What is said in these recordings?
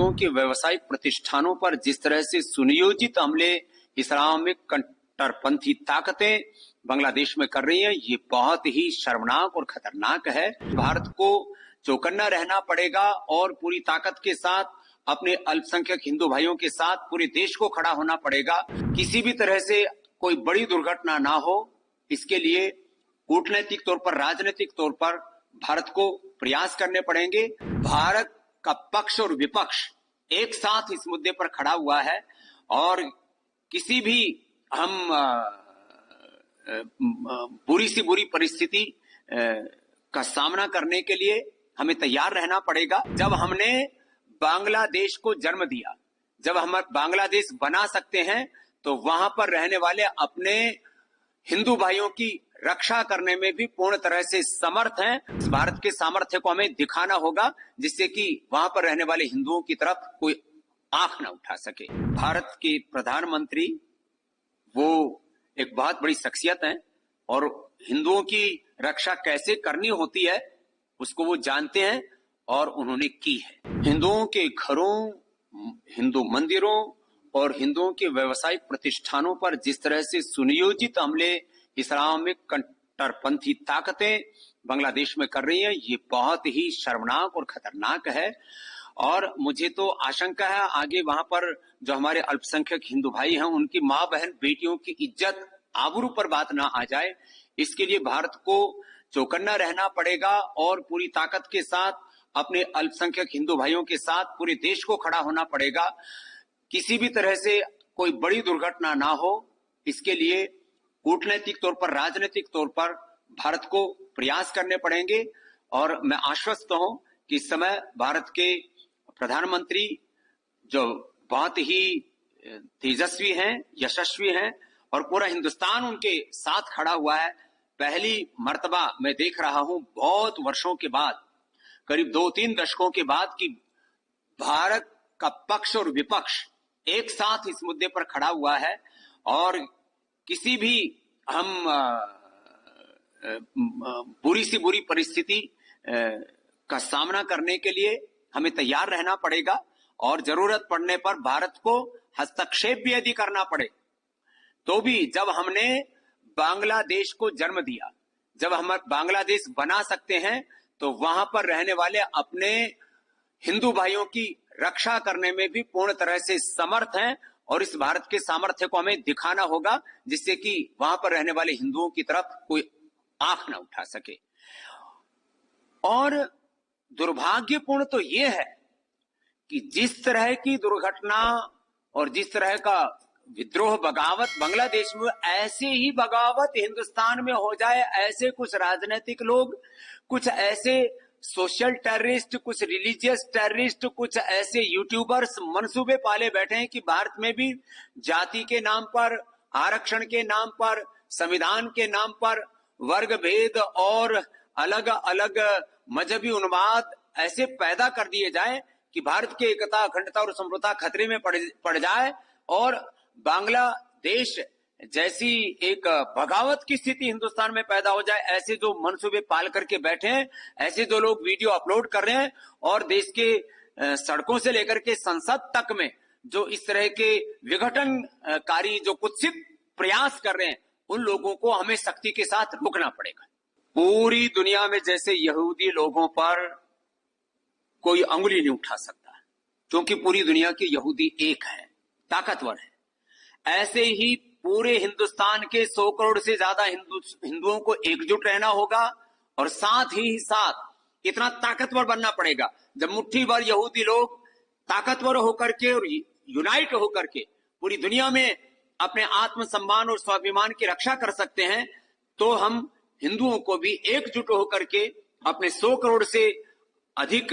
हिंदुओं के व्यावसायिक प्रतिष्ठानों पर जिस तरह से सुनियोजित हमले इस्लामिक कट्टरपंथी ताकतें बांग्लादेश में कर रही हैं, ये बहुत ही शर्मनाक और खतरनाक है। भारत को चौकन्ना रहना पड़ेगा और पूरी ताकत के साथ अपने अल्पसंख्यक हिंदू भाइयों के साथ पूरे देश को खड़ा होना पड़ेगा। किसी भी तरह से कोई बड़ी दुर्घटना ना हो, इसके लिए कूटनैतिक तौर पर, राजनीतिक तौर पर भारत को प्रयास करने पड़ेंगे। भारत का पक्ष और विपक्ष एक साथ इस मुद्दे पर खड़ा हुआ है और किसी भी हम बुरी से बुरी परिस्थिति का सामना करने के लिए हमें तैयार रहना पड़ेगा। जब हमने बांग्लादेश को जन्म दिया, जब हम बांग्लादेश बना सकते हैं, तो वहां पर रहने वाले अपने हिंदू भाइयों की रक्षा करने में भी पूर्ण तरह से समर्थ हैं। इस भारत के सामर्थ्य को हमें दिखाना होगा, जिससे कि वहां पर रहने वाले हिंदुओं की तरफ कोई आंख न उठा सके। भारत के प्रधानमंत्री वो एक बहुत बड़ी शख्सियत है और हिंदुओं की रक्षा कैसे करनी होती है उसको वो जानते हैं और उन्होंने की है। हिंदुओं के घरों, हिंदू मंदिरों और हिंदुओं के व्यावसायिक प्रतिष्ठानों पर जिस तरह से सुनियोजित हमले इस्लामिक कट्टरपंथी ताकतें बांग्लादेश में कर रही हैं, ये बहुत ही शर्मनाक और खतरनाक है। और मुझे तो आशंका है आगे वहां पर जो हमारे अल्पसंख्यक हिंदू भाई हैं, उनकी मां बहन बेटियों की इज्जत आबरू पर बात ना आ जाए। इसके लिए भारत को चौकन्ना रहना पड़ेगा और पूरी ताकत के साथ अपने अल्पसंख्यक हिंदू भाइयों के साथ पूरे देश को खड़ा होना पड़ेगा। किसी भी तरह से कोई बड़ी दुर्घटना ना हो, इसके लिए कूटनैतिक तौर पर, राजनीतिक तौर पर भारत को प्रयास करने पड़ेंगे। और मैं आश्वस्त हूं कि इस समय भारत के प्रधानमंत्री जो बहुत ही तेजस्वी हैं, यशस्वी हैं और पूरा हिंदुस्तान उनके साथ खड़ा हुआ है। पहली मर्तबा मैं देख रहा हूं बहुत वर्षों के बाद, करीब 2-3 दशकों के बाद, कि भारत का पक्ष और विपक्ष एक साथ इस मुद्दे पर खड़ा हुआ है और किसी भी हम बुरी से बुरी परिस्थिति का सामना करने के लिए हमें तैयार रहना पड़ेगा और जरूरत पड़ने पर भारत को हस्तक्षेप भी यदि करना पड़े तो भी। जब हमने बांग्लादेश को जन्म दिया, जब हम बांग्लादेश बना सकते हैं, तो वहां पर रहने वाले अपने हिंदू भाइयों की रक्षा करने में भी पूर्ण तरह से समर्थ हैं और इस भारत के सामर्थ्य को हमें दिखाना होगा, जिससे कि वहां पर रहने वाले हिंदुओं की तरफ कोई आंख न उठा सके। और दुर्भाग्यपूर्ण तो यह है कि जिस तरह की दुर्घटना और जिस तरह का विद्रोह, बगावत बांग्लादेश में, ऐसे ही बगावत हिंदुस्तान में हो जाए। ऐसे कुछ राजनीतिक लोग, कुछ ऐसे सोशल टेररिस्ट, कुछ रिलीजियस टेररिस्ट, कुछ ऐसे यूट्यूबर्स मंसूबे पाले बैठे हैं कि भारत में भी जाति के नाम पर, आरक्षण के नाम पर, संविधान के नाम पर वर्ग भेद और अलग अलग मजहबी उन्माद ऐसे पैदा कर दिए जाए कि भारत की एकता, अखंडता और संप्रभुता खतरे में पड़ जाए और बांग्लादेश जैसी एक बगावत की स्थिति हिंदुस्तान में पैदा हो जाए। ऐसे जो मंसूबे पाल करके बैठे हैं, ऐसे जो लोग वीडियो अपलोड कर रहे हैं और देश के सड़कों से लेकर के संसद तक में जो इस तरह के विघटनकारी जो कुत्सित प्रयास कर रहे हैं, उन लोगों को हमें सख्ती के साथ रोकना पड़ेगा। पूरी दुनिया में जैसे यहूदी लोगों पर कोई अंगुली नहीं उठा सकता, क्योंकि पूरी दुनिया के यहूदी एक है, ताकतवर है। ऐसे ही पूरे हिंदुस्तान के 100 करोड़ से ज्यादा हिंदुओं को एकजुट रहना होगा और साथ ही साथ इतना ताकतवर बनना पड़ेगा। जब मुट्ठी भर यहूदी लोग ताकतवर होकर के और यूनाइट होकर के पूरी दुनिया में अपने आत्मसम्मान और स्वाभिमान की रक्षा कर सकते हैं, तो हम हिंदुओं को भी एकजुट होकर के अपने 100 करोड़ से अधिक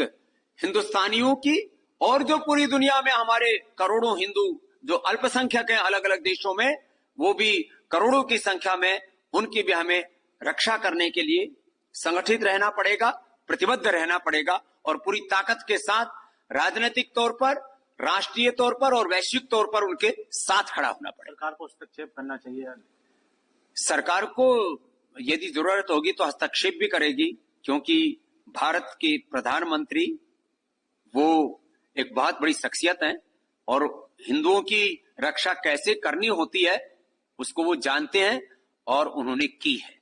हिंदुस्तानियों की और जो पूरी दुनिया में हमारे करोड़ों हिंदू जो अल्पसंख्यक हैं अलग अलग देशों में, वो भी करोड़ों की संख्या में, उनकी भी हमें रक्षा करने के लिए संगठित रहना पड़ेगा, प्रतिबद्ध रहना पड़ेगा और पूरी ताकत के साथ राजनीतिक तौर पर, राष्ट्रीय तौर पर और वैश्विक तौर पर उनके साथ खड़ा होना पड़ेगा। सरकार को हस्तक्षेप करना चाहिए। सरकार को यदि जरूरत होगी तो हस्तक्षेप भी करेगी, क्योंकि भारत के प्रधानमंत्री वो एक बहुत बड़ी शख्सियत हैं और हिंदुओं की रक्षा कैसे करनी होती है उसको वो जानते हैं और उन्होंने की है।